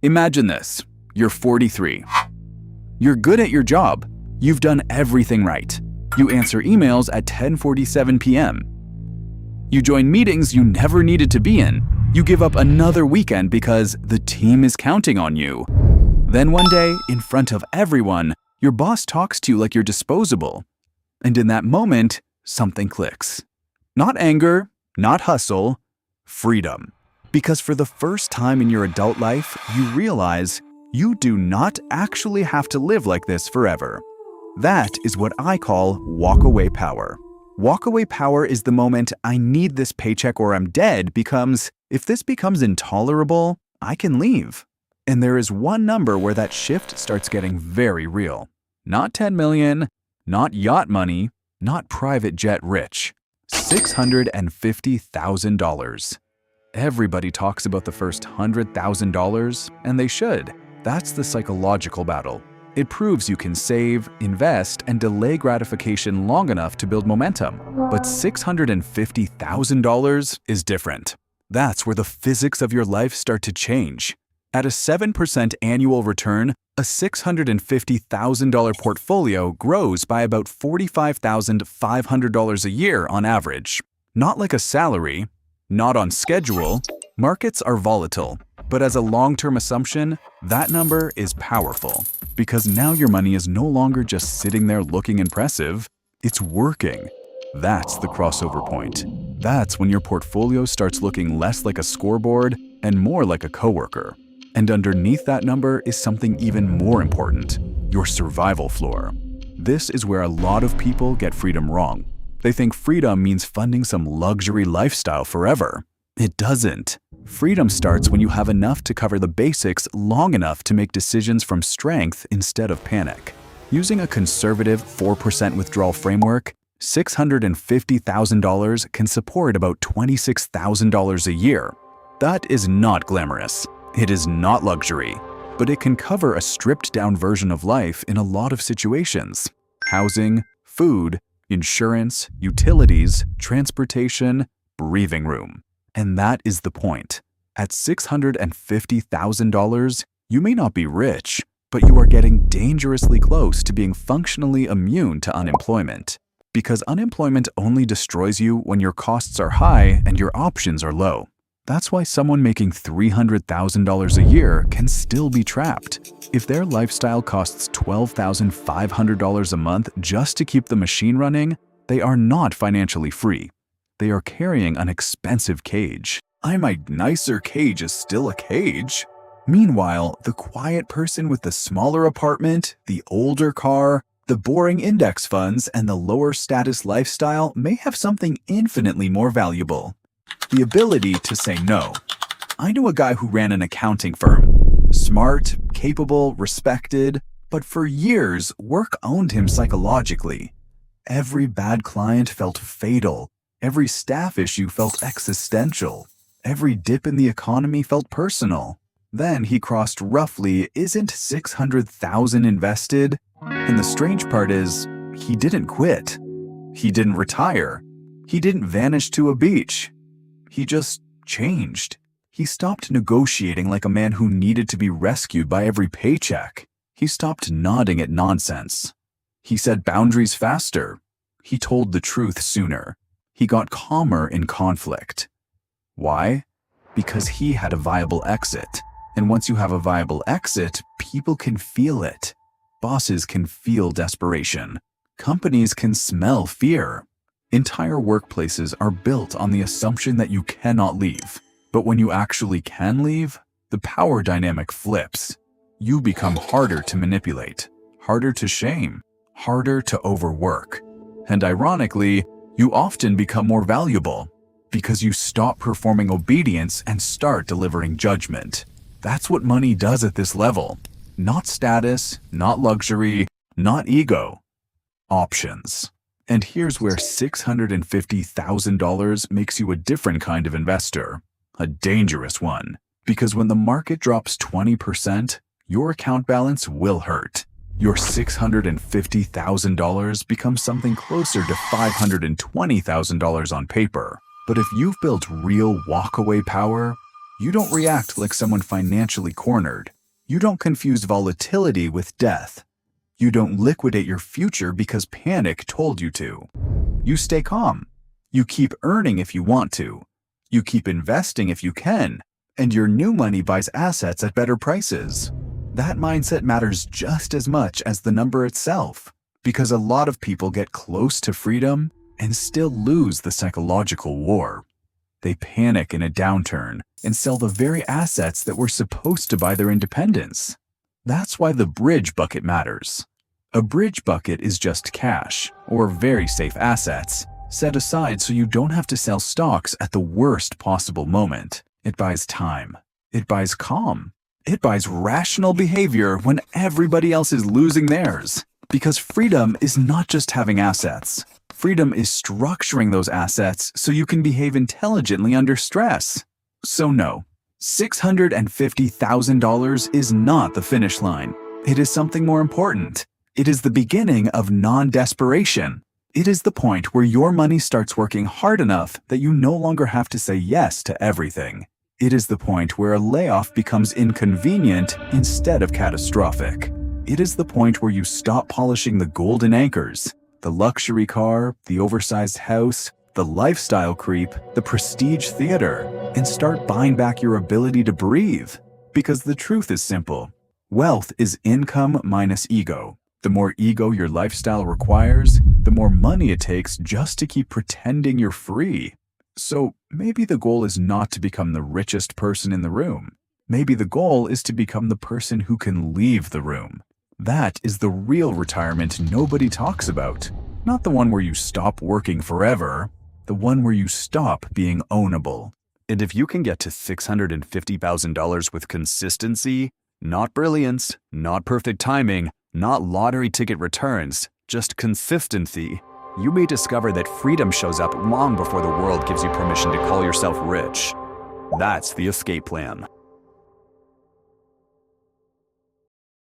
Imagine this. You're 43. You're good at your job. You've done everything right. You answer emails at 10:47 p.m. You join meetings you never needed to be in. You give up another weekend because the team is counting on you. Then one day, in front of everyone, your boss talks to you like you're disposable. And in that moment, something clicks. Not anger, not hustle, freedom. Because for the first time in your adult life, you realize you do not actually have to live like this forever. That is what I call walkaway power. Walkaway power is the moment I need this paycheck or I'm dead becomes, if this becomes intolerable, I can leave. And there is one number where that shift starts getting very real. Not 10 million, not yacht money, not private jet rich. $650,000. Everybody talks about the first $100,000, and they should. That's the psychological battle. It proves you can save, invest, and delay gratification long enough to build momentum. But $650,000 is different. That's where the physics of your life start to change. At a 7% annual return, a $650,000 portfolio grows by about $45,500 a year on average. Not like a salary, not on schedule. Markets are volatile, but as a long-term assumption, that number is powerful because now your money is no longer just sitting there looking impressive, it's working. That's the crossover point. That's when your portfolio starts looking less like a scoreboard and more like a coworker. And underneath that number is something even more important, your survival floor. This is where a lot of people get freedom wrong. They think freedom means funding some luxury lifestyle forever. It doesn't. Freedom starts when you have enough to cover the basics long enough to make decisions from strength instead of panic. Using a conservative 4% withdrawal framework, $650,000 can support about $26,000 a year. That is not glamorous. It is not luxury, but it can cover a stripped-down version of life in a lot of situations. Housing, food, insurance, utilities, transportation, breathing room. And that is the point. At $650,000, you may not be rich, but you are getting dangerously close to being functionally immune to unemployment. Because unemployment only destroys you when your costs are high and your options are low. That's why someone making $300,000 a year can still be trapped. If their lifestyle costs $12,500 a month just to keep the machine running, they are not financially free. They are carrying an expensive cage. My nicer cage is still a cage. Meanwhile, the quiet person with the smaller apartment, the older car, the boring index funds, and the lower status lifestyle may have something infinitely more valuable. The ability to say no. I knew a guy who ran an accounting firm. Smart, capable, respected, but for years, work owned him psychologically. Every bad client felt fatal. Every staff issue felt existential. Every dip in the economy felt personal. Then he crossed roughly, isn't $600,000 invested? And the strange part is, he didn't quit. He didn't retire. He didn't vanish to a beach. He just changed. He stopped negotiating like a man who needed to be rescued by every paycheck. He stopped nodding at nonsense. He set boundaries faster. He told the truth sooner. He got calmer in conflict. Why? Because he had a viable exit. And once you have a viable exit, people can feel it. Bosses can feel desperation. Companies can smell fear. Entire workplaces are built on the assumption that you cannot leave. But when you actually can leave, the power dynamic flips. You become harder to manipulate, harder to shame, harder to overwork. And ironically, you often become more valuable because you stop performing obedience and start delivering judgment. That's what money does at this level. Not status, not luxury, not ego. Options. And here's where $650,000 makes you a different kind of investor. A dangerous one. Because when the market drops 20%, your account balance will hurt. Your $650,000 becomes something closer to $520,000 on paper. But if you've built real walkaway power, You don't react like someone financially cornered. You don't confuse volatility with death. You don't liquidate your future because panic told you to. You stay calm. You keep earning if you want to. You keep investing if you can. And your new money buys assets at better prices. That mindset matters just as much as the number itself, because a lot of people get close to freedom and still lose the psychological war. They panic in a downturn and sell the very assets that were supposed to buy their independence. That's why the bridge bucket matters. A bridge bucket is just cash, or very safe assets, set aside so you don't have to sell stocks at the worst possible moment. It buys time. It buys calm. It buys rational behavior when everybody else is losing theirs. Because freedom is not just having assets. Freedom is structuring those assets so you can behave intelligently under stress. So no, $650,000 is not the finish line. It is something more important. It is the beginning of non-desperation. It is the point where your money starts working hard enough that you no longer have to say yes to everything. It is the point where a layoff becomes inconvenient instead of catastrophic. It is the point where you stop polishing the golden anchors, the luxury car, the oversized house, the lifestyle creep, the prestige theater, and start buying back your ability to breathe. Because the truth is simple. Wealth is income minus ego. The more ego your lifestyle requires, the more money it takes just to keep pretending you're free. So maybe the goal is not to become the richest person in the room. Maybe the goal is to become the person who can leave the room. That is the real retirement nobody talks about. Not the one where you stop working forever, the one where you stop being ownable. And if you can get to $650,000 with consistency, not brilliance, not perfect timing, not lottery ticket returns, just consistency, you may discover that freedom shows up long before the world gives you permission to call yourself rich. That's the escape plan.